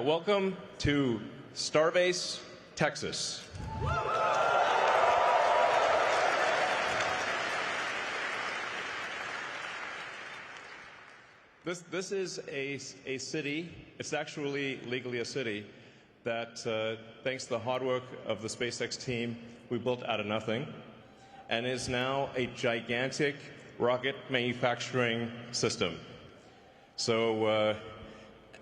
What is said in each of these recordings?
Welcome to Starbase, Texas. This is a city, it's actually legally a city, that thanks to the hard work of the SpaceX team, we built out of nothing, and is now a gigantic rocket manufacturing system. So,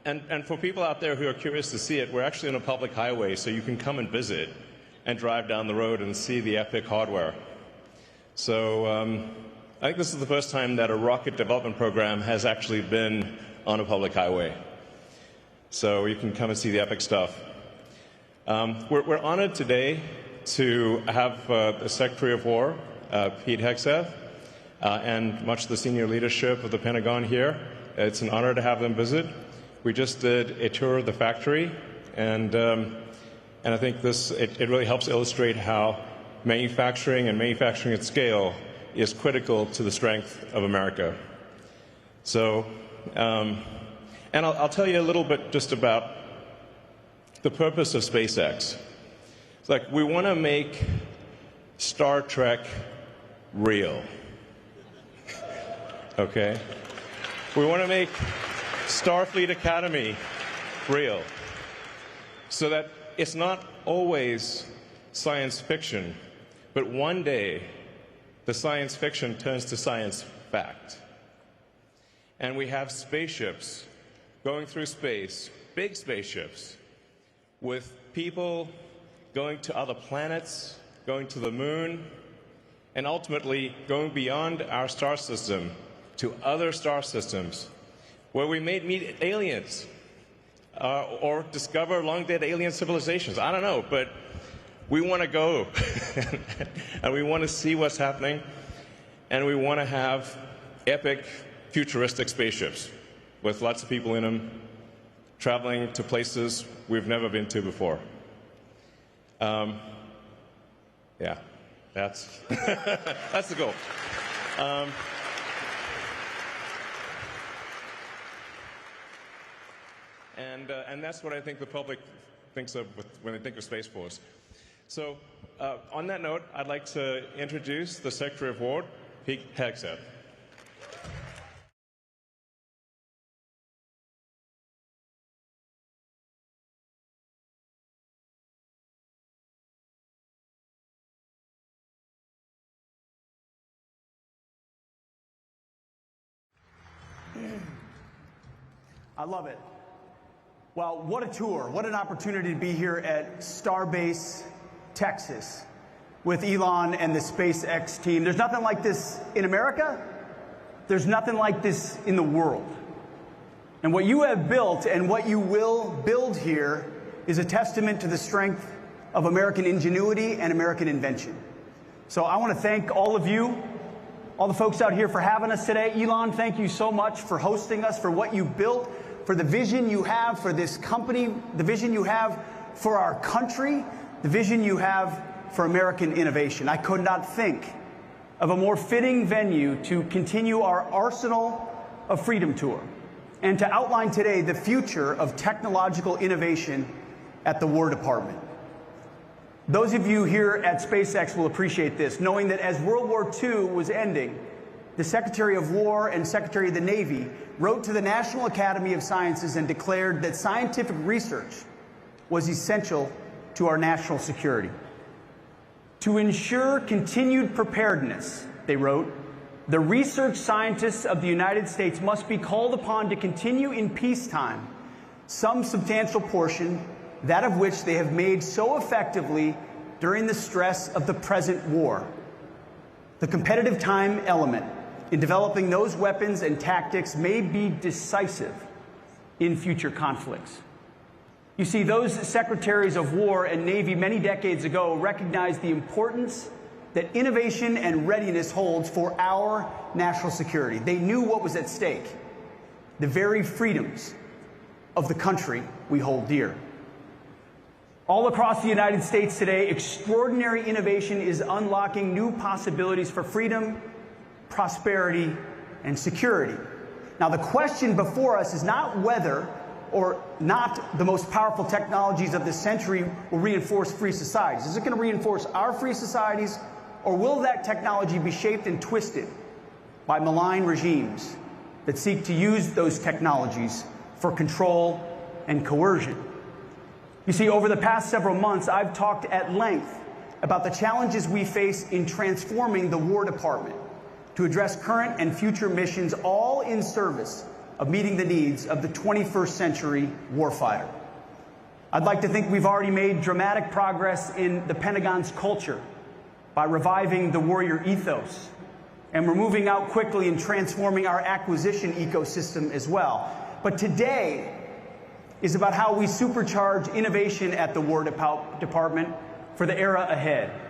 and for people out there who are curious to see it, we're actually on a public highway, so you can come and visit and drive down the road and see the epic hardware. So, I think this is the first time that a rocket development program has actually been on a public highway. So you can come and see the epic stuff. We're honored today to have the Secretary of War, Pete Hegseth, and much of the senior leadership of the Pentagon here. It's an honor to have them visit. We just did a tour of the factory, and I think it really helps illustrate how manufacturing and manufacturing at scale is critical to the strength of America. So, and I'll tell you a little bit just about the purpose of SpaceX. It's like we want to make Star Trek real. Okay? We want to make Starfleet Academy real, so that it's not always science fiction, but one day the science fiction turns to science fact. And we have spaceships going through space, big spaceships, with people going to other planets, going to the moon, and ultimately going beyond our star system to other star systems, where we may meet aliens or discover long-dead alien civilizations. I don't know, but we want to go, and we want to see what's happening, and we want to have epic, futuristic spaceships with lots of people in them, traveling to places we've never been to before. Yeah, that's that's the goal. And that's what I think the public thinks of when they think of Space Force. So, on that note, I'd like to introduce the Secretary of War, Pete Hegseth. I love it. Well, what a tour. What an opportunity to be here at Starbase, Texas, with Elon and the SpaceX team. There's nothing like this in America. There's nothing like this in the world. And what you have built and what you will build here is a testament to the strength of American ingenuity and American invention. So I want to thank all of you, all the folks out here for having us today. Elon, thank you so much for hosting us, for what you built, for the vision you have for this company, the vision you have for our country, the vision you have for American innovation. I could not think of a more fitting venue to continue our Arsenal of Freedom tour and to outline today the future of technological innovation at the War Department. Those of you here at SpaceX will appreciate this, knowing that as World War II was ending, the Secretary of War and Secretary of the Navy wrote to the National Academy of Sciences and declared that scientific research was essential to our national security. To ensure continued preparedness, they wrote, the research scientists of the United States must be called upon to continue in peacetime some substantial portion, that of which they have made so effectively during the stress of the present war. The competitive time element in developing those weapons and tactics may be decisive in future conflicts. You see, those secretaries of war and Navy many decades ago recognized the importance that innovation and readiness holds for our national security. They knew what was at stake, the very freedoms of the country we hold dear. All across the United States today, extraordinary innovation is unlocking new possibilities for freedom, prosperity, and security. Now, the question before us is not whether or not the most powerful technologies of this century will reinforce free societies? Is it going to reinforce our free societies, or will that technology be shaped and twisted by malign regimes that seek to use those technologies for control and coercion? You see, over the past several months, I've talked at length about the challenges we face in transforming the War Department to address current and future missions, all in service of meeting the needs of the 21st century warfighter. I'd like to think we've already made dramatic progress in the Pentagon's culture by reviving the warrior ethos, and we're moving out quickly in transforming our acquisition ecosystem as well. But today is about how we supercharge innovation at the War Department for the era ahead.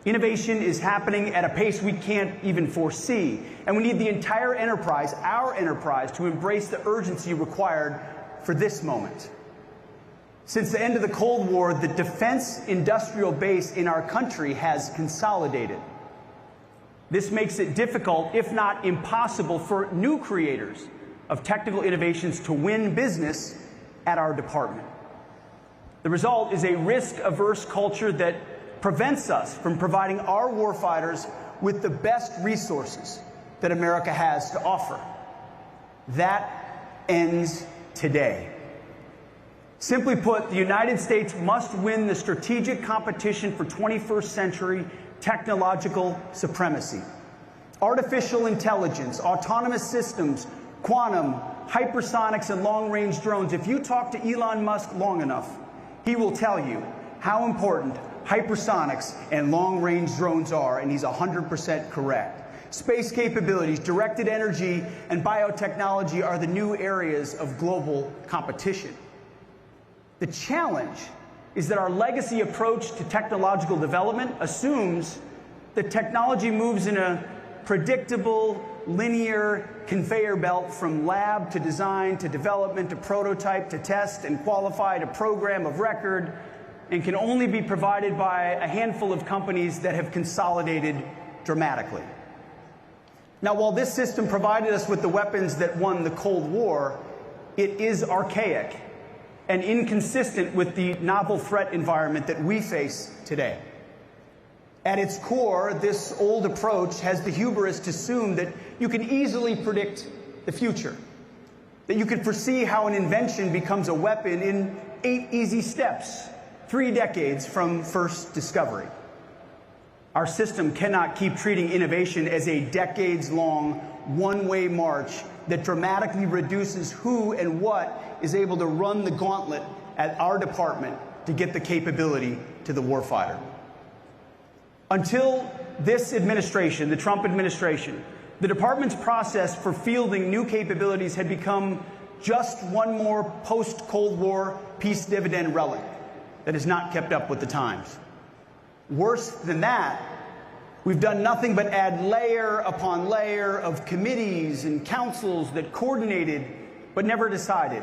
Innovation is happening at a pace we can't even foresee, and we need the entire enterprise, our enterprise, to embrace the urgency required for this moment. Since the end of the Cold War, the defense industrial base in our country has consolidated. This makes it difficult, if not impossible, for new creators of technical innovations to win business at our department. The result is a risk-averse culture that prevents us from providing our warfighters with the best resources that America has to offer. That ends today. Simply put, the United States must win the strategic competition for 21st century technological supremacy. Artificial intelligence, autonomous systems, quantum, hypersonics, and long-range drones. If you talk to Elon Musk long enough, he will tell you how important hypersonics and long-range drones are, and he's 100% correct. Space capabilities, directed energy, and biotechnology are the new areas of global competition. The challenge is that our legacy approach to technological development assumes that technology moves in a predictable, linear conveyor belt from lab to design to development to prototype to test and qualify to program of record, and can only be provided by a handful of companies that have consolidated dramatically. Now, while this system provided us with the weapons that won the Cold War, it is archaic and inconsistent with the novel threat environment that we face today. At its core, this old approach has the hubris to assume that you can easily predict the future, that you can foresee how an invention becomes a weapon in 8 easy steps, 3 decades from first discovery. Our system cannot keep treating innovation as a decades-long, one-way march that dramatically reduces who and what is able to run the gauntlet at our department to get the capability to the warfighter. Until this administration, the Trump administration, the department's process for fielding new capabilities had become just one more post-Cold War peace dividend relic that has not kept up with the times. Worse than that, we've done nothing but add layer upon layer of committees and councils that coordinated but never decided.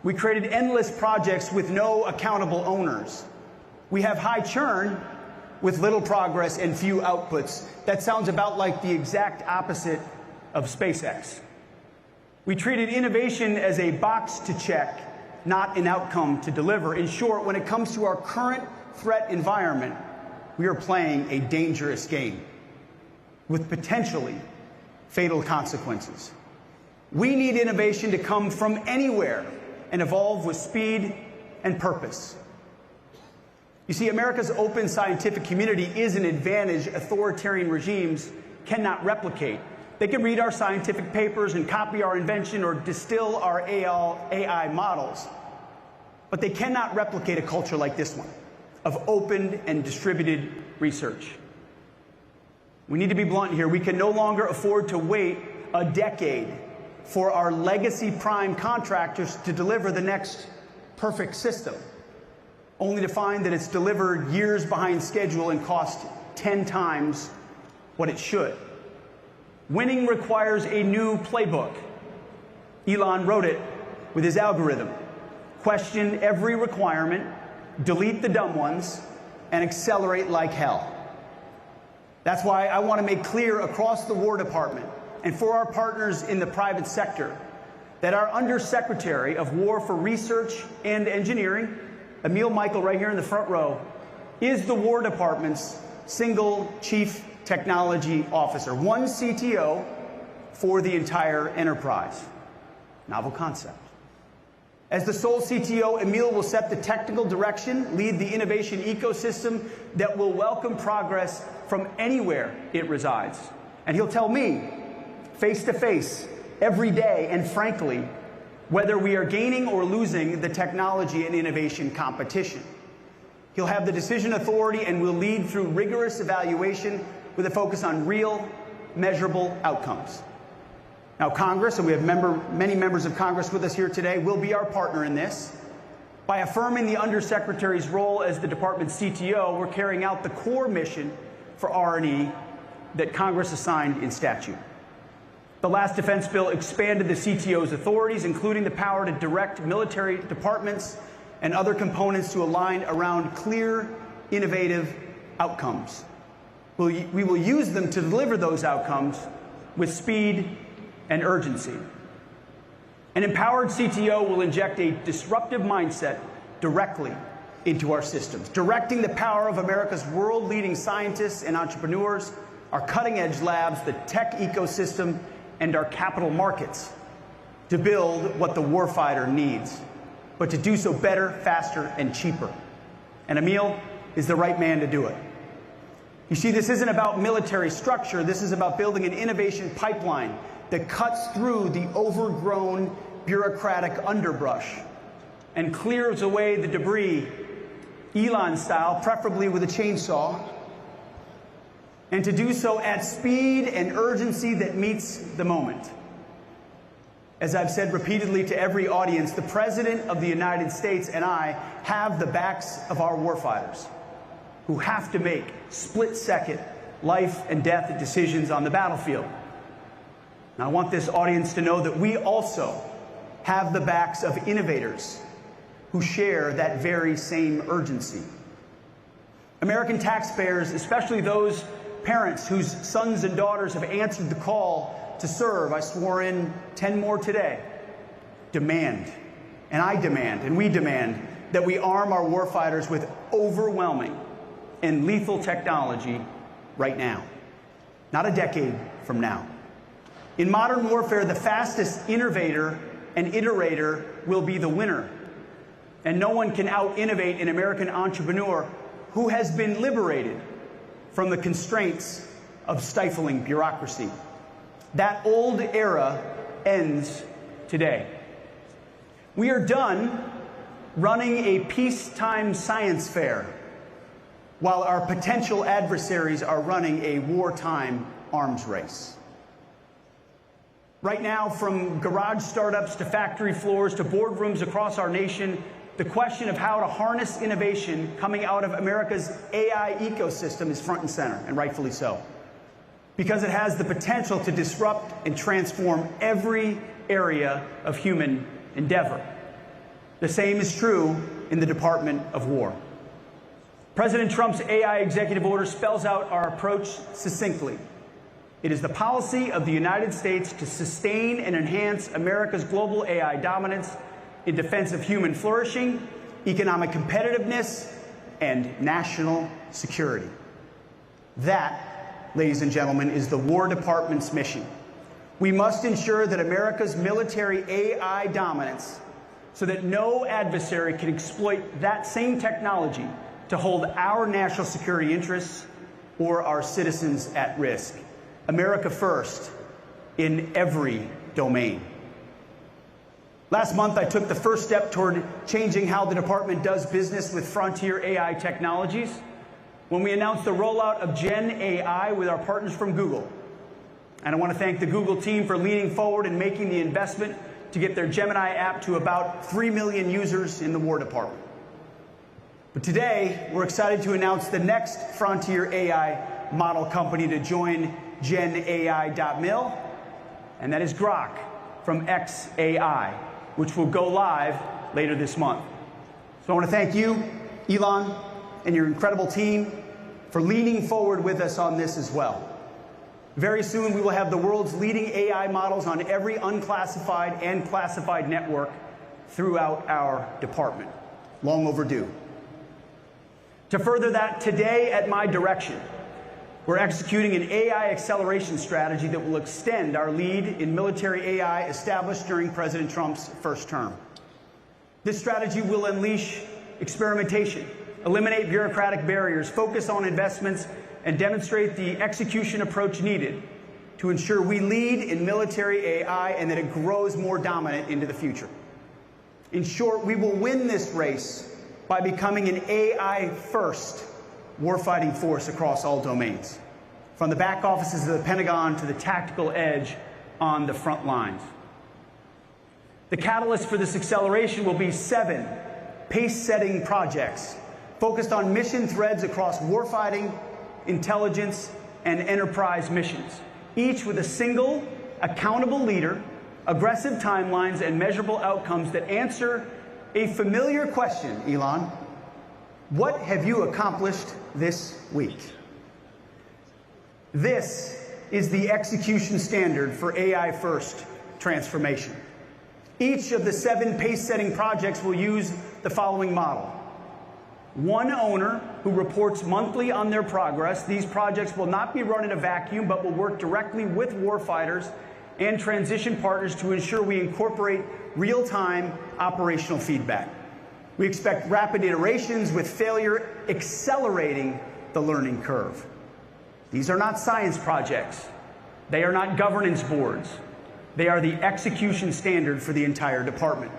We created endless projects with no accountable owners. We have high churn with little progress and few outputs. That sounds about like the exact opposite of SpaceX. We treated innovation as a box to check, not an outcome to deliver. In short, when it comes to our current threat environment, we are playing a dangerous game with potentially fatal consequences. We need innovation to come from anywhere and evolve with speed and purpose. You see, America's open scientific community is an advantage authoritarian regimes cannot replicate. They can read our scientific papers and copy our invention or distill our AI models, but they cannot replicate a culture like this one of open and distributed research. We need to be blunt here. We can no longer afford to wait a decade for our legacy prime contractors to deliver the next perfect system, only to find that it's delivered years behind schedule and cost 10 times what it should. Winning requires a new playbook. Elon wrote it with his algorithm. Question every requirement, delete the dumb ones, and accelerate like hell. That's why I want to make clear across the War Department and for our partners in the private sector that our Undersecretary of War for Research and Engineering, Emil Michael, right here in the front row, is the War Department's single chief technology officer, one CTO for the entire enterprise. Novel concept. As the sole CTO, Emil will set the technical direction, lead the innovation ecosystem that will welcome progress from anywhere it resides. And he'll tell me, face to face, every day, and frankly, whether we are gaining or losing the technology and innovation competition. He'll have the decision authority and will lead through rigorous evaluation with a focus on real, measurable outcomes. Now, Congress, and we have many members of Congress with us here today, will be our partner in this. By affirming the Undersecretary's role as the department's CTO, we're carrying out the core mission for R&E that Congress assigned in statute. The last defense bill expanded the CTO's authorities, including the power to direct military departments and other components to align around clear, innovative outcomes. We will use them to deliver those outcomes with speed and urgency. An empowered CTO will inject a disruptive mindset directly into our systems, directing the power of America's world-leading scientists and entrepreneurs, our cutting-edge labs, the tech ecosystem, and our capital markets to build what the warfighter needs, but to do so better, faster, and cheaper. And Emil is the right man to do it. You see, this isn't about military structure. This is about building an innovation pipeline that cuts through the overgrown bureaucratic underbrush and clears away the debris, Elon style, preferably with a chainsaw, and to do so at speed and urgency that meets the moment. As I've said repeatedly to every audience, the President of the United States and I have the backs of our warfighters, who have to make split-second life and death decisions on the battlefield. Now, I want this audience to know that we also have the backs of innovators who share that very same urgency. American taxpayers, especially those parents whose sons and daughters have answered the call to serve, I swore in 10 more today, demand, and I demand, and we demand, that we arm our warfighters with overwhelming and lethal technology right now, not a decade from now. In modern warfare, the fastest innovator and iterator will be the winner. And no one can out-innovate an American entrepreneur who has been liberated from the constraints of stifling bureaucracy. That old era ends today. We are done running a peacetime science fair while our potential adversaries are running a wartime arms race. Right now, from garage startups to factory floors to boardrooms across our nation, the question of how to harness innovation coming out of America's AI ecosystem is front and center, and rightfully so, because it has the potential to disrupt and transform every area of human endeavor. The same is true in the Department of War. President Trump's AI executive order spells out our approach succinctly. It is the policy of the United States to sustain and enhance America's global AI dominance in defense of human flourishing, economic competitiveness, and national security. That, ladies and gentlemen, is the War Department's mission. We must ensure that America's military AI dominance, so that no adversary can exploit that same technology to hold our national security interests or our citizens at risk. America first in every domain. Last month, I took the first step toward changing how the department does business with frontier AI technologies when we announced the rollout of Gen AI with our partners from Google. And I want to thank the Google team for leaning forward and making the investment to get their Gemini app to about 3 million users in the War Department. But today, we're excited to announce the next frontier AI model company to join GenAI.mil, and that is Grok from xAI, which will go live later this month. So I want to thank you, Elon, and your incredible team for leaning forward with us on this as well. Very soon, we will have the world's leading AI models on every unclassified and classified network throughout our department. Long overdue. To further that, today, at my direction, we're executing an AI acceleration strategy that will extend our lead in military AI established during President Trump's first term. This strategy will unleash experimentation, eliminate bureaucratic barriers, focus on investments, and demonstrate the execution approach needed to ensure we lead in military AI and that it grows more dominant into the future. In short, we will win this race by becoming an AI-first warfighting force across all domains, from the back offices of the Pentagon to the tactical edge on the front lines. The catalyst for this acceleration will be 7 pace-setting projects focused on mission threads across warfighting, intelligence, and enterprise missions, each with a single, accountable leader, aggressive timelines, and measurable outcomes that answer a familiar question, Elon. What have you accomplished this week? This is the execution standard for AI-first transformation. Each of the 7 pace-setting projects will use the following model. 1 owner who reports monthly on their progress. These projects will not be run in a vacuum, but will work directly with warfighters and transition partners to ensure we incorporate real-time operational feedback. We expect rapid iterations with failure accelerating the learning curve. These are not science projects. They are not governance boards. They are the execution standard for the entire department.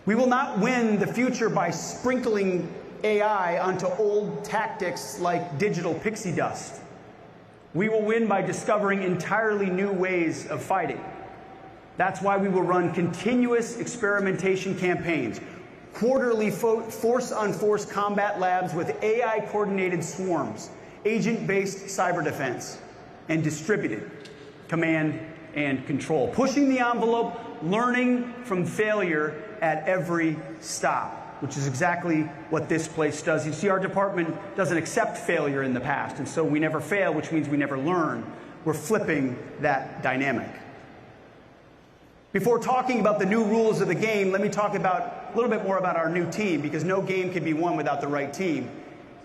We will not win the future by sprinkling AI onto old tactics like digital pixie dust. We will win by discovering entirely new ways of fighting. That's why we will run continuous experimentation campaigns, quarterly force-on-force combat labs with AI-coordinated swarms, agent-based cyber defense, and distributed command and control, pushing the envelope, learning from failure at every stop, which is exactly what this place does. You see, our department doesn't accept failure in the past, and so we never fail, which means we never learn. We're flipping that dynamic. Before talking about the new rules of the game, let me talk about a little bit more about our new team, because no game can be won without the right team.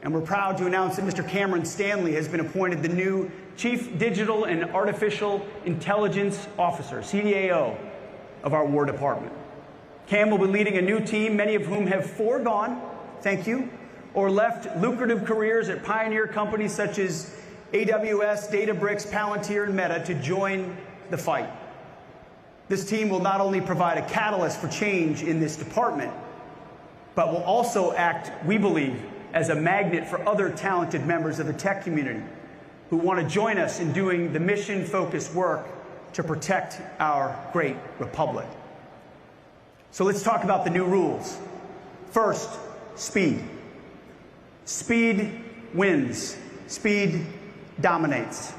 And we're proud to announce that Mr. Cameron Stanley has been appointed the new Chief Digital and Artificial Intelligence Officer, CDAO, of our War Department. Cam will be leading a new team, many of whom have foregone, thank you, or left lucrative careers at pioneer companies such as AWS, Databricks, Palantir, and Meta to join the fight. This team will not only provide a catalyst for change in this department, but will also act, we believe, as a magnet for other talented members of the tech community who want to join us in doing the mission-focused work to protect our great republic. So let's talk about the new rules. First, speed. Speed wins. Speed dominates.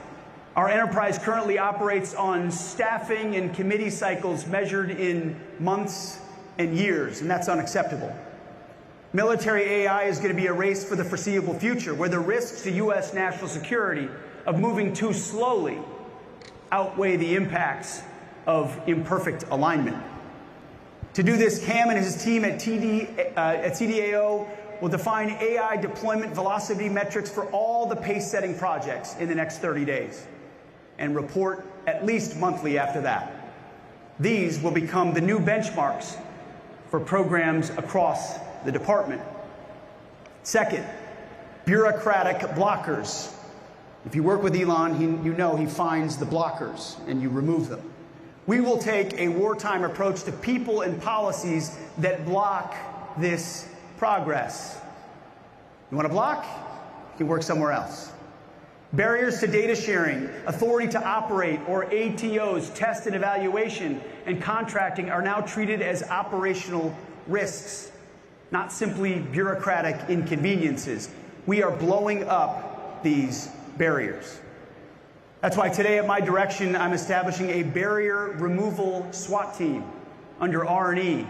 Our enterprise currently operates on staffing and committee cycles measured in months and years, and that's unacceptable. Military AI is going to be a race for the foreseeable future, where the risks to U.S. national security of moving too slowly outweigh the impacts of imperfect alignment. To do this, Cam and his team at CDAO will define AI deployment velocity metrics for all the pace-setting projects in the next 30 days and report at least monthly after that. These will become the new benchmarks for programs across the department. Second, bureaucratic blockers. If you work with Elon, you know he finds the blockers and you remove them. We will take a wartime approach to people and policies that block this progress. You want to block? You can work somewhere else. Barriers to data sharing, authority to operate, or ATOs, test and evaluation, and contracting are now treated as operational risks, not simply bureaucratic inconveniences. We are blowing up these barriers. That's why today at my direction, I'm establishing a barrier removal SWAT team under R&E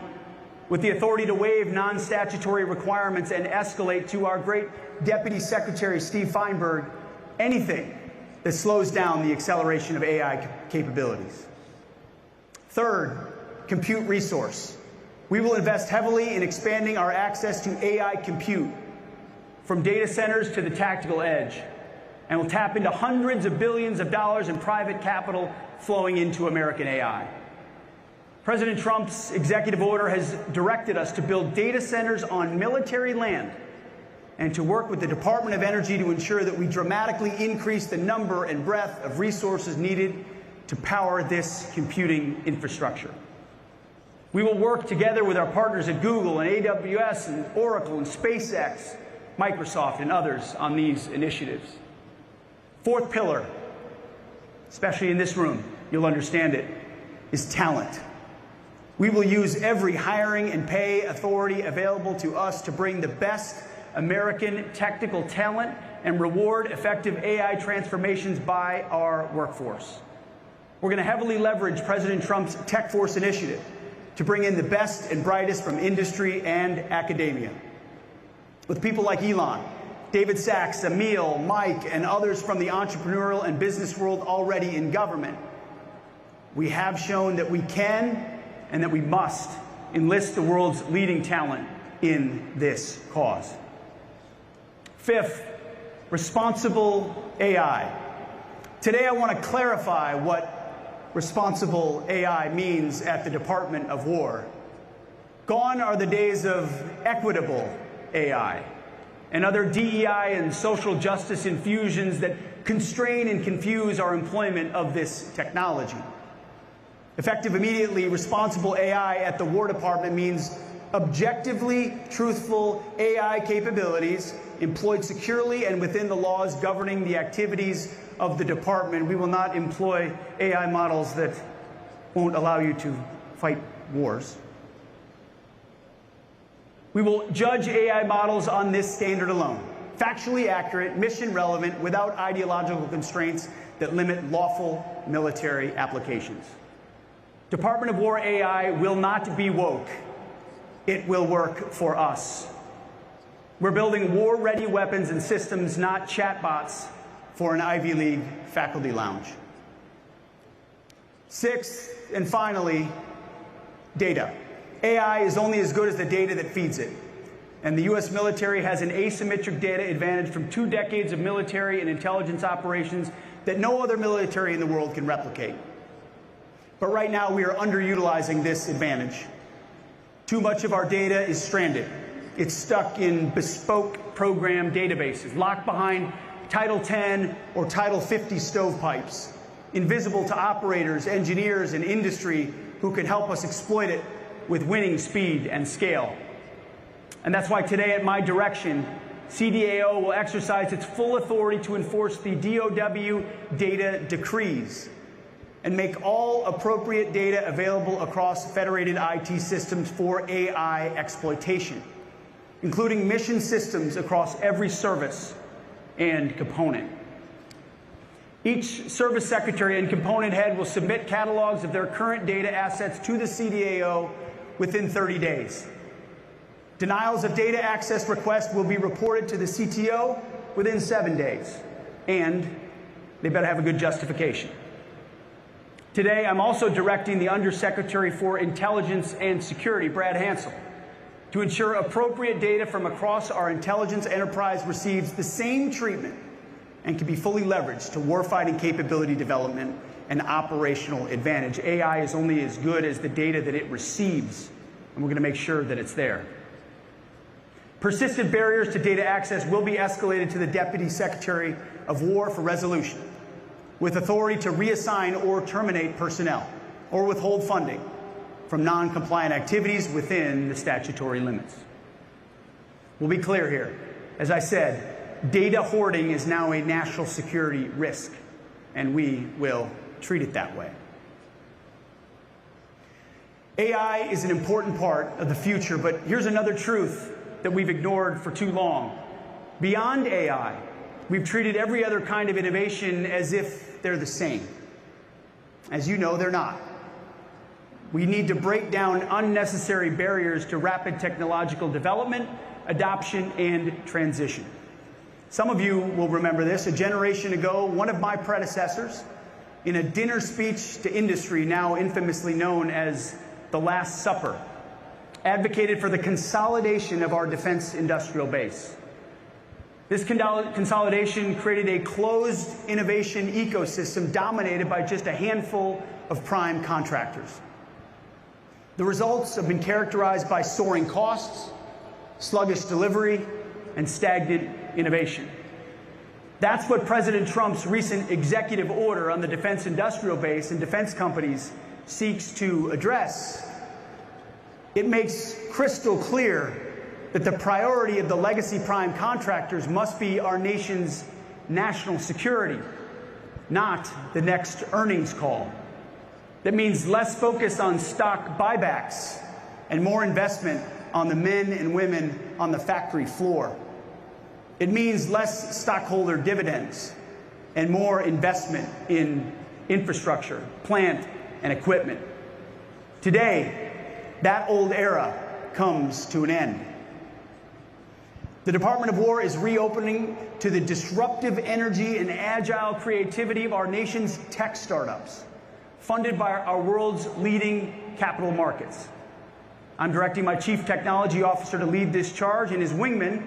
with the authority to waive non-statutory requirements and escalate to our great Deputy Secretary, Steve Feinberg, anything that slows down the acceleration of AI capabilities. Third, compute resource. We will invest heavily in expanding our access to AI compute, from data centers to the tactical edge, and will tap into hundreds of billions of dollars in private capital flowing into American AI. President Trump's executive order has directed us to build data centers on military land and to work with the Department of Energy to ensure that we dramatically increase the number and breadth of resources needed to power this computing infrastructure. We will work together with our partners at Google and AWS and Oracle and SpaceX, Microsoft, and others on these initiatives. Fourth pillar, especially in this room, you'll understand it, is talent. We will use every hiring and pay authority available to us to bring the best American technical talent and reward effective AI transformations by our workforce. We're going to heavily leverage President Trump's Tech Force initiative to bring in the best and brightest from industry and academia. With people like Elon, David Sachs, Emil, Mike, and others from the entrepreneurial and business world already in government, we have shown that we can and that we must enlist the world's leading talent in this cause. Fifth, responsible AI. Today I want to clarify what responsible AI means at the Department of War. Gone are the days of equitable AI and other DEI and social justice infusions that constrain and confuse our employment of this technology. Effective immediately, responsible AI at the War Department means objectively truthful AI capabilities employed securely and within the laws governing the activities of the department. We will not employ AI models that won't allow you to fight wars. We will judge AI models on this standard alone: factually accurate, mission relevant, without ideological constraints that limit lawful military applications. Department of War AI will not be woke. It will work for us. We're building war-ready weapons and systems, not chatbots for an Ivy League faculty lounge. Sixth, and finally, data. AI is only as good as the data that feeds it. And the U.S. military has an asymmetric data advantage from 2 decades of military and intelligence operations that no other military in the world can replicate. But right now, we are underutilizing this advantage. Too much of our data is stranded. It's stuck in bespoke program databases, locked behind Title 10 or Title 50 stovepipes, invisible to operators, engineers, and industry who can help us exploit it with winning speed and scale. And that's why today, at my direction, CDAO will exercise its full authority to enforce the DOW data decrees and make all appropriate data available across federated IT systems for AI exploitation, including mission systems across every service and component. Each service secretary and component head will submit catalogs of their current data assets to the CDAO within 30 days. Denials of data access requests will be reported to the CTO within 7 days, and they better have a good justification. Today, I'm also directing the Undersecretary for Intelligence and Security, Brad Hansel, to ensure appropriate data from across our intelligence enterprise receives the same treatment and can be fully leveraged to warfighting capability development and operational advantage. AI is only as good as the data that it receives, and we're going to make sure that it's there. Persistent barriers to data access will be escalated to the Deputy Secretary of War for resolution, with authority to reassign or terminate personnel or withhold funding from non-compliant activities within the statutory limits. We'll be clear here. As I said, data hoarding is now a national security risk, and we will treat it that way. AI is an important part of the future, but here's another truth that we've ignored for too long. Beyond AI, we've treated every other kind of innovation as if they're the same. As you know, they're not. We need to break down unnecessary barriers to rapid technological development, adoption, and transition. Some of you will remember this. A generation ago, one of my predecessors, in a dinner speech to industry now infamously known as the Last Supper, advocated for the consolidation of our defense industrial base. This consolidation created a closed innovation ecosystem dominated by just a handful of prime contractors. The results have been characterized by soaring costs, sluggish delivery, and stagnant innovation. That's what President Trump's recent executive order on the defense industrial base and defense companies seeks to address. It makes crystal clear that the priority of the legacy prime contractors must be our nation's national security, not the next earnings call. That means less focus on stock buybacks and more investment on the men and women on the factory floor. It means less stockholder dividends and more investment in infrastructure, plant, and equipment. Today, that old era comes to an end. The Department of War is reopening to the disruptive energy and agile creativity of our nation's tech startups, funded by our world's leading capital markets. I'm directing my Chief Technology Officer to lead this charge, and his wingman,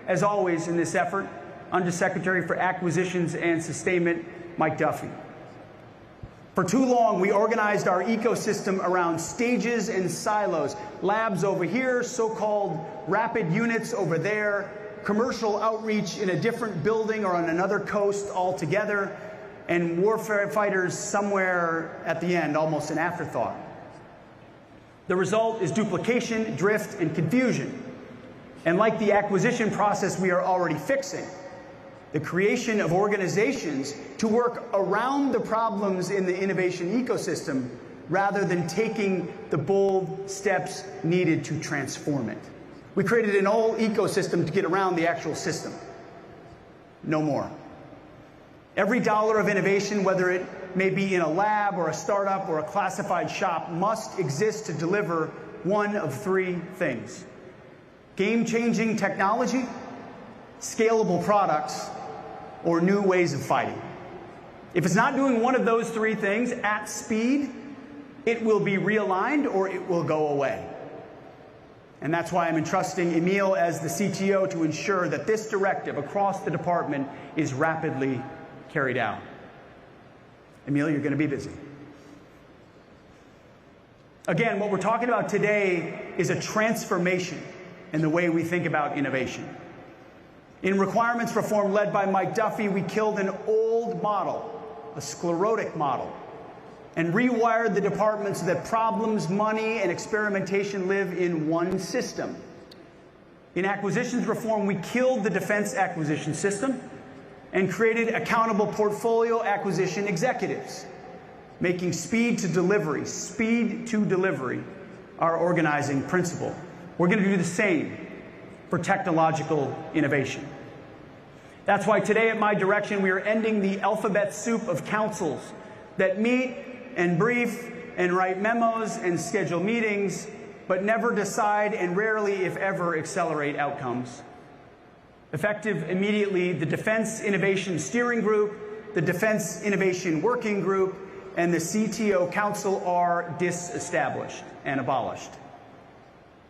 as always in this effort, Undersecretary for Acquisitions and Sustainment, Mike Duffy. For too long, we organized our ecosystem around stages and silos, labs over here, so-called rapid units over there, commercial outreach in a different building or on another coast altogether, and warfare fighters somewhere at the end, almost an afterthought. The result is duplication, drift, and confusion. And like the acquisition process we are already fixing, the creation of organizations to work around the problems in the innovation ecosystem rather than taking the bold steps needed to transform it. We created an whole ecosystem to get around the actual system. No more. Every dollar of innovation, whether it may be in a lab or a startup or a classified shop, must exist to deliver one of three things: game-changing technology, scalable products, or new ways of fighting. If it's not doing one of those three things at speed, it will be realigned or it will go away. And that's why I'm entrusting Emil as the CTO to ensure that this directive across the department is rapidly carried out. Emil, you're going to be busy. Again, what we're talking about today is a transformation in the way we think about innovation. In requirements reform led by Mike Duffy, we killed an old model, a sclerotic model, and rewired the department so that problems, money, and experimentation live in one system. In acquisitions reform, we killed the defense acquisition system and created accountable portfolio acquisition executives, making speed to delivery our organizing principle. We're going to do the same for technological innovation. That's why today at my direction we are ending the alphabet soup of councils that meet and brief and write memos and schedule meetings, but never decide and rarely, if ever, accelerate outcomes. Effective immediately, the Defense Innovation Steering Group, the Defense Innovation Working Group, and the CTO Council are disestablished and abolished.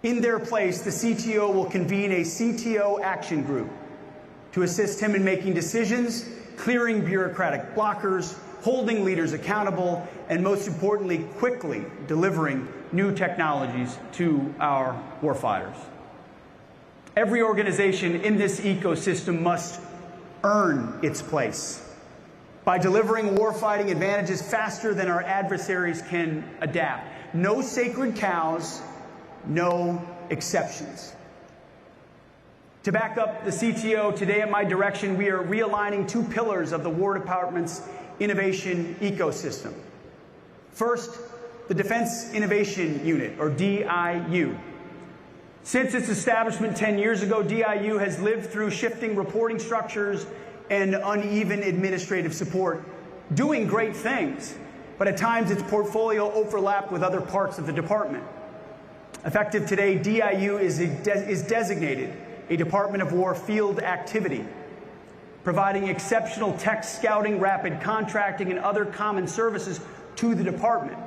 In their place, the CTO will convene a CTO action group to assist him in making decisions, clearing bureaucratic blockers, holding leaders accountable, and most importantly, quickly delivering new technologies to our warfighters. Every organization in this ecosystem must earn its place by delivering warfighting advantages faster than our adversaries can adapt. No sacred cows, no exceptions. To back up the CTO, today at my direction, we are realigning two pillars of the War Department's innovation ecosystem. First, the Defense Innovation Unit, or DIU. Since its establishment 10 years ago, DIU has lived through shifting reporting structures and uneven administrative support, doing great things, but at times its portfolio overlapped with other parts of the department. Effective today, DIU is designated a Department of War field activity providing exceptional tech scouting, rapid contracting, and other common services to the department,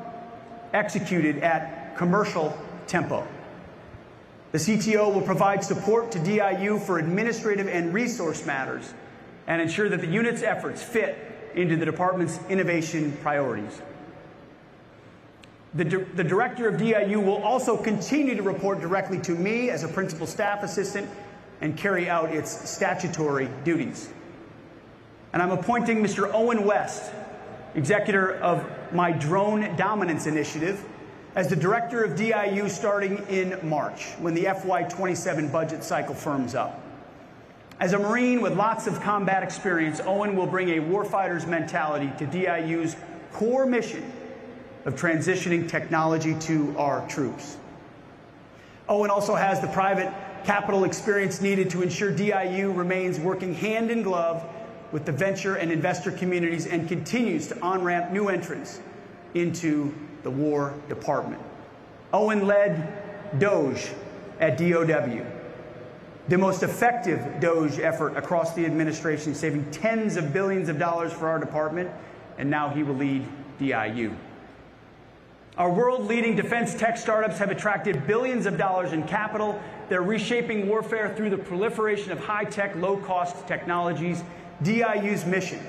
executed at commercial tempo. The CTO will provide support to DIU for administrative and resource matters and ensure that the unit's efforts fit into the department's innovation priorities. The director of DIU will also continue to report directly to me as a principal staff assistant and carry out its statutory duties. And I'm appointing Mr. Owen West, executor of my Drone Dominance Initiative, as the director of DIU starting in March, when the FY27 budget cycle firms up. As a Marine with lots of combat experience, Owen will bring a warfighter's mentality to DIU's core mission of transitioning technology to our troops. Owen also has the private capital experience needed to ensure DIU remains working hand in glove with the venture and investor communities and continues to on-ramp new entrants into the War Department. Owen led DOGE at DOW, the most effective DOGE effort across the administration, saving tens of billions of dollars for our department, and now he will lead DIU. Our world-leading defense tech startups have attracted billions of dollars in capital. They're reshaping warfare through the proliferation of high-tech, low-cost technologies. DIU's mission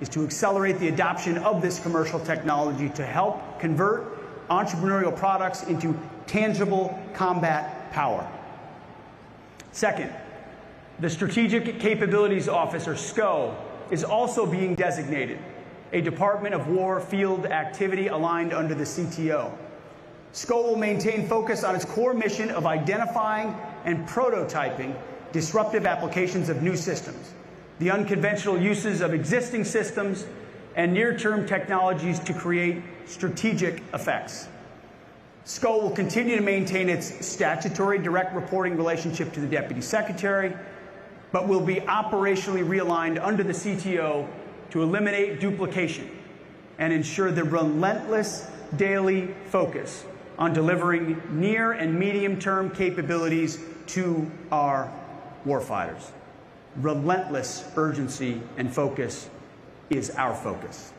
is to accelerate the adoption of this commercial technology to help convert entrepreneurial products into tangible combat power. Second, the Strategic Capabilities Office, or SCO, is also being designated a Department of War field activity aligned under the CTO. SCO will maintain focus on its core mission of identifying and prototyping disruptive applications of new systems, the unconventional uses of existing systems, and near-term technologies to create strategic effects. SCO will continue to maintain its statutory direct reporting relationship to the Deputy Secretary, but will be operationally realigned under the CTO to eliminate duplication and ensure the relentless daily focus on delivering near and medium-term capabilities to our warfighters. Relentless urgency and focus is our focus.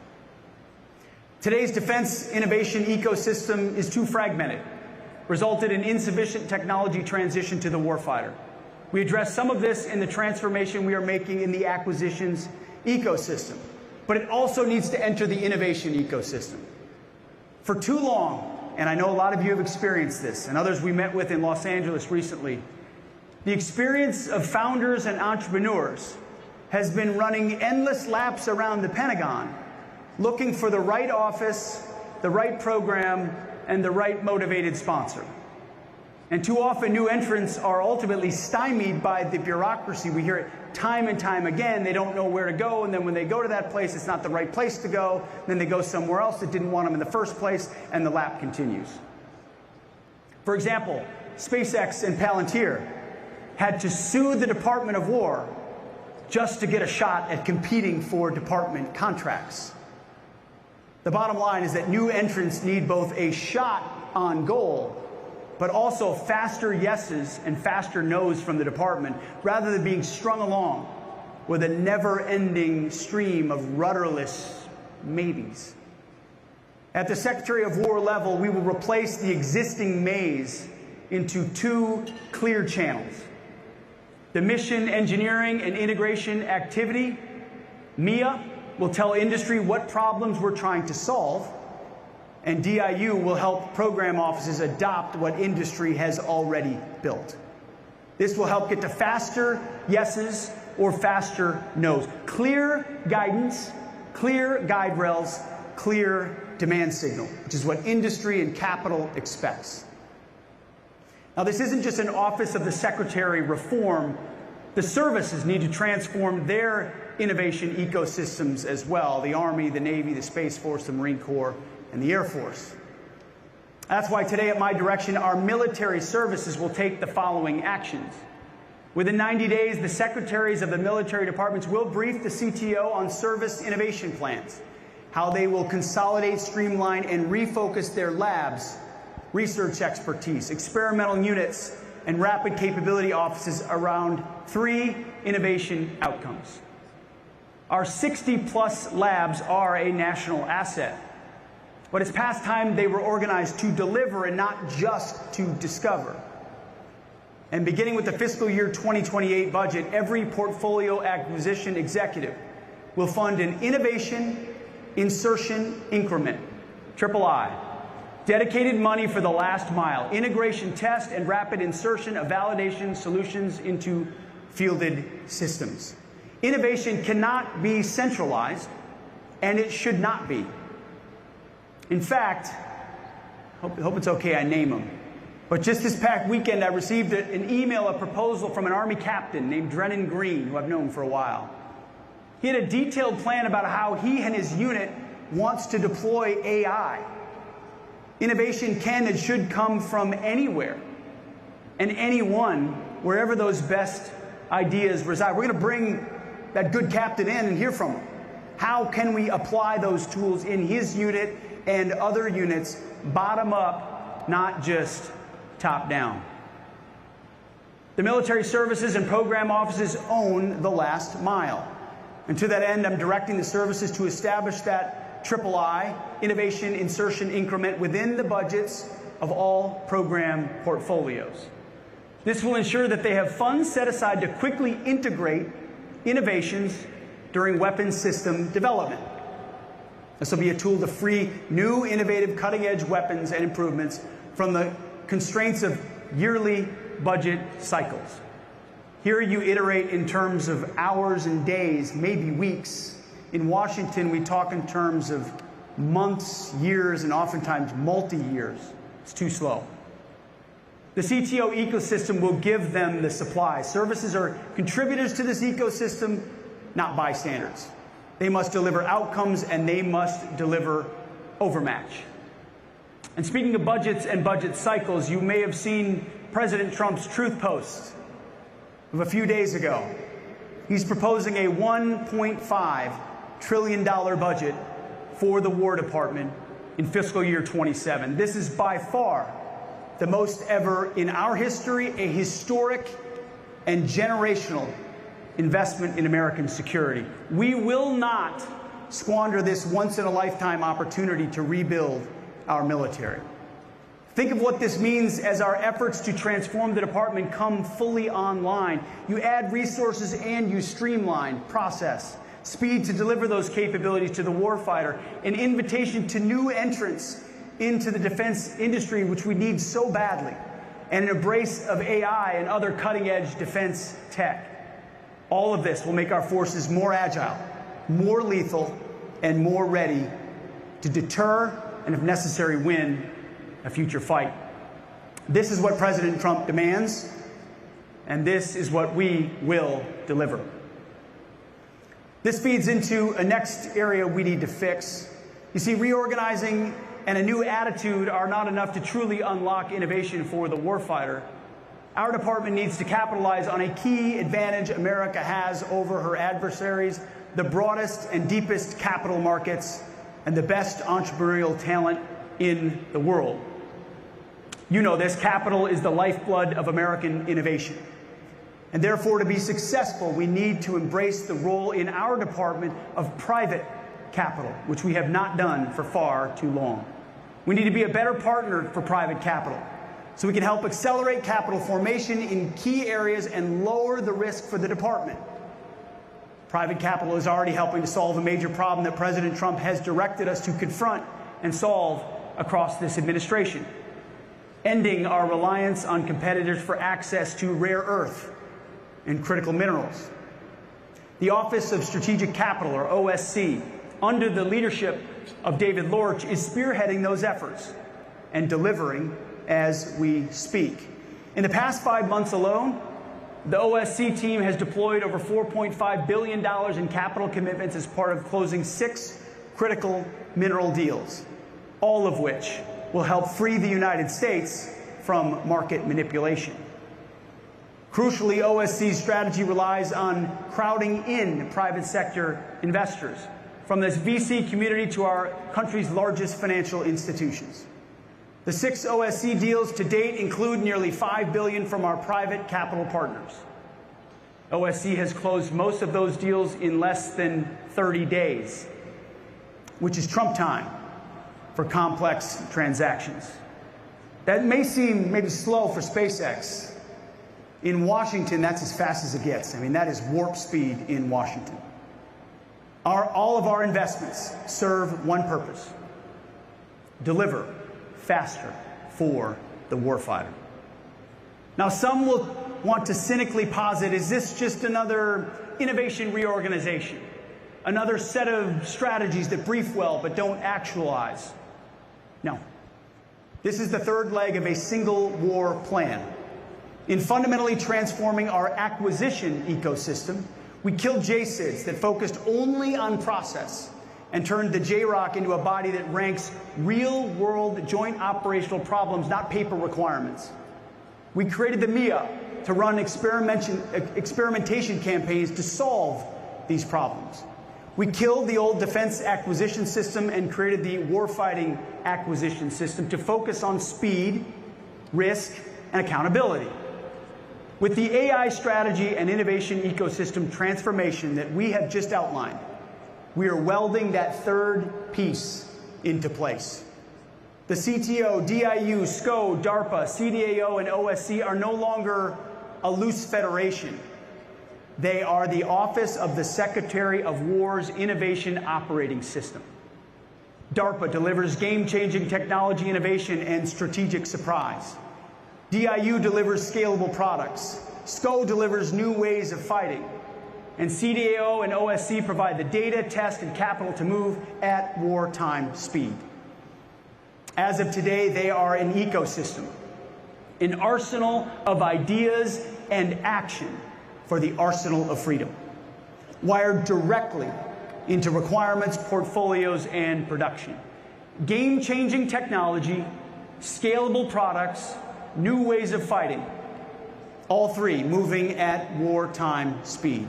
Today's defense innovation ecosystem is too fragmented, resulted in insufficient technology transition to the warfighter. We address some of this in the transformation we are making in the acquisitions ecosystem, but it also needs to enter the innovation ecosystem. For too long, and I know a lot of you have experienced this, and others we met with in Los Angeles recently, the experience of founders and entrepreneurs has been running endless laps around the Pentagon, looking for the right office, the right program, and the right motivated sponsor. And too often, new entrants are ultimately stymied by the bureaucracy. We hear it time and time again. They don't know where to go, and then when they go to that place, it's not the right place to go. Then they go somewhere else that didn't want them in the first place, and the lap continues. For example, SpaceX and Palantir had to sue the Department of War just to get a shot at competing for department contracts. The bottom line is that new entrants need both a shot on goal, but also faster yeses and faster nos from the department, rather than being strung along with a never-ending stream of rudderless maybes. At the Secretary of War level, we will replace the existing maze into two clear channels. The Mission Engineering and Integration Activity, MIA, will tell industry what problems we're trying to solve, and DIU will help program offices adopt what industry has already built. This will help get to faster yeses or faster nos. Clear guidance, clear guide rails, clear demand signal, which is what industry and capital expects. Now, this isn't just an Office of the Secretary reform. The services need to transform their innovation ecosystems as well: the Army, the Navy, the Space Force, the Marine Corps, and the Air Force. That's why today, at my direction, our military services will take the following actions. Within 90 days, the secretaries of the military departments will brief the CTO on service innovation plans, how they will consolidate, streamline, and refocus their labs, research expertise, experimental units, and rapid capability offices around 3 innovation outcomes: Our 60-plus labs are a national asset. But it's past time they were organized to deliver and not just to discover. And beginning with the fiscal year 2028 budget, every portfolio acquisition executive will fund an innovation insertion increment, III, dedicated money for the last mile, integration test and rapid insertion of validation solutions into fielded systems. Innovation cannot be centralized, and it should not be. In fact, hope it's okay I name them, but just this past weekend I received an email, a proposal from an Army captain named Drennan Green, who I've known for a while. He had a detailed plan about how he and his unit wants to deploy AI. Innovation can and should come from anywhere and anyone, wherever those best ideas reside. We're going to bring that good captain in and hear from him. How can we apply those tools in his unit and other units, bottom up, not just top down? The military services and program offices own the last mile. And to that end, I'm directing the services to establish that III, innovation insertion increment, within the budgets of all program portfolios. This will ensure that they have funds set aside to quickly integrate innovations during weapons system development. This will be a tool to free new, innovative, cutting-edge weapons and improvements from the constraints of yearly budget cycles. Here you iterate in terms of hours and days, maybe weeks. In Washington, we talk in terms of months, years, and oftentimes multi-years. It's too slow. The CTO ecosystem will give them the supply. Services are contributors to this ecosystem, not bystanders. They must deliver outcomes, and they must deliver overmatch. And speaking of budgets and budget cycles, you may have seen President Trump's truth post of a few days ago. He's proposing a $1.5 trillion budget for the War Department in fiscal year 27. This is by far the most ever in our history, a historic and generational investment in American security. We will not squander this once-in-a-lifetime opportunity to rebuild our military. Think of what this means as our efforts to transform the department come fully online. You add resources and you streamline process, speed to deliver those capabilities to the warfighter, an invitation to new entrants into the defense industry, which we need so badly, and an embrace of AI and other cutting-edge defense tech. All of this will make our forces more agile, more lethal, and more ready to deter and, if necessary, win a future fight. This is what President Trump demands, and this is what we will deliver. This feeds into a next area we need to fix. You see, reorganizing and a new attitude are not enough to truly unlock innovation for the warfighter. Our department needs to capitalize on a key advantage America has over her adversaries: the broadest and deepest capital markets and the best entrepreneurial talent in the world. You know this, capital is the lifeblood of American innovation. And therefore, to be successful, we need to embrace the role in our department of private capital, which we have not done for far too long. We need to be a better partner for private capital so we can help accelerate capital formation in key areas and lower the risk for the department. Private capital is already helping to solve a major problem that President Trump has directed us to confront and solve across this administration: ending our reliance on competitors for access to rare earth and critical minerals. The Office of Strategic Capital, or OSC, under the leadership of David Lorch, is spearheading those efforts and delivering as we speak. In the past 5 months alone, the OSC team has deployed over $4.5 billion in capital commitments as part of closing 6 critical mineral deals, all of which will help free the United States from market manipulation. Crucially, OSC's strategy relies on crowding in private sector investors, from this VC community to our country's largest financial institutions. The 6 OSC deals to date include nearly $5 billion from our private capital partners. OSC has closed most of those deals in less than 30 days, which is Trump time for complex transactions. That may seem maybe slow for SpaceX. In Washington, that's as fast as it gets. I mean, that is warp speed in Washington. All of our investments serve one purpose: deliver faster for the warfighter. Now, some will want to cynically posit, is this just another innovation reorganization? Another set of strategies that brief well but don't actualize? No. This is the third leg of a single war plan. In fundamentally transforming our acquisition ecosystem, we killed JSIDs that focused only on process and turned the JROC into a body that ranks real-world joint operational problems, not paper requirements. We created the MIA to run experimentation campaigns to solve these problems. We killed the old defense acquisition system and created the warfighting acquisition system to focus on speed, risk, and accountability. With the AI strategy and innovation ecosystem transformation that we have just outlined, we are welding that third piece into place. The CTO, DIU, SCO, DARPA, CDAO, and OSC are no longer a loose federation. They are the Office of the Secretary of War's Innovation Operating System. DARPA delivers game-changing technology innovation and strategic surprise. DIU delivers scalable products. SCO delivers new ways of fighting. And CDAO and OSC provide the data, test, and capital to move at wartime speed. As of today, they are an ecosystem, an arsenal of ideas and action for the arsenal of freedom, wired directly into requirements, portfolios, and production. Game-changing technology, scalable products, new ways of fighting, all three moving at wartime speed.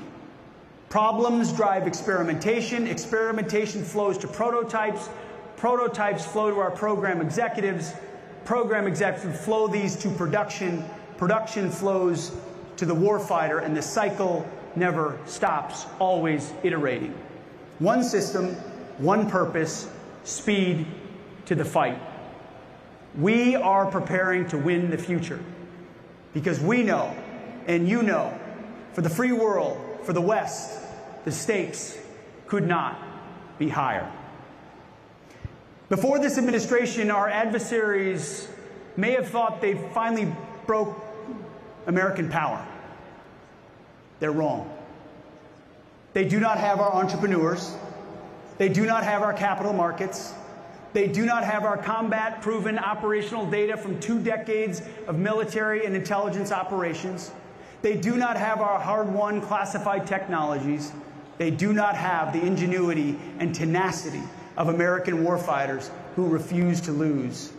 Problems drive experimentation, experimentation flows to prototypes, prototypes flow to our program executives flow these to production, production flows to the warfighter, and the cycle never stops, always iterating. One system, one purpose, speed to the fight. We are preparing to win the future because we know, and you know, for the free world, for the West, the stakes could not be higher. Before this administration, our adversaries may have thought they finally broke American power. They're wrong. They do not have our entrepreneurs. They do not have our capital markets. They do not have our combat-proven operational data from 2 decades of military and intelligence operations. They do not have our hard-won classified technologies. They do not have the ingenuity and tenacity of American warfighters who refuse to lose.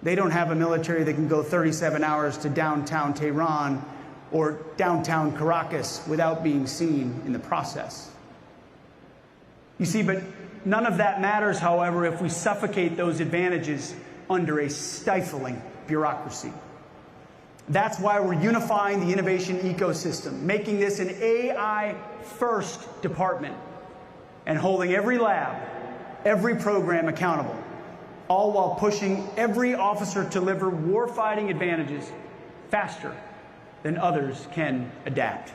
They don't have a military that can go 37 hours to downtown Tehran or downtown Caracas without being seen in the process. You see, but none of that matters, however, if we suffocate those advantages under a stifling bureaucracy. That's why we're unifying the innovation ecosystem, making this an AI-first department, and holding every lab, every program accountable, all while pushing every officer to deliver warfighting advantages faster than others can adapt.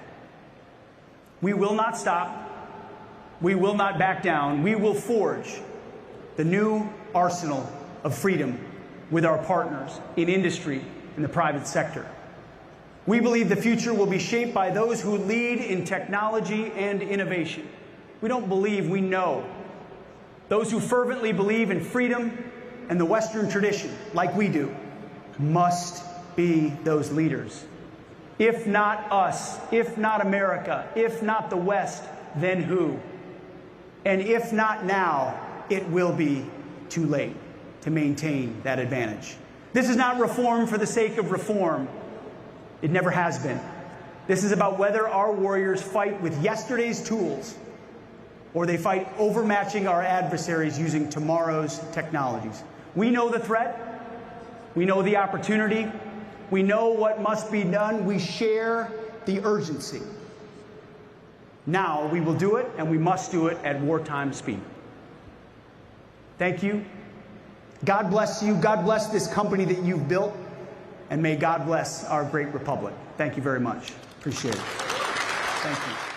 We will not stop. We will not back down. We will forge the new arsenal of freedom with our partners in industry and the private sector. We believe the future will be shaped by those who lead in technology and innovation. We don't believe, we know. Those who fervently believe in freedom and the Western tradition, like we do, must be those leaders. If not us, if not America, if not the West, then who? And if not now, it will be too late to maintain that advantage. This is not reform for the sake of reform. It never has been. This is about whether our warriors fight with yesterday's tools or they fight overmatching our adversaries using tomorrow's technologies. We know the threat. We know the opportunity. We know what must be done. We share the urgency. Now we will do it, and we must do it at wartime speed. Thank you. God bless you. God bless this company that you've built. And may God bless our great republic. Thank you very much. Appreciate it. Thank you.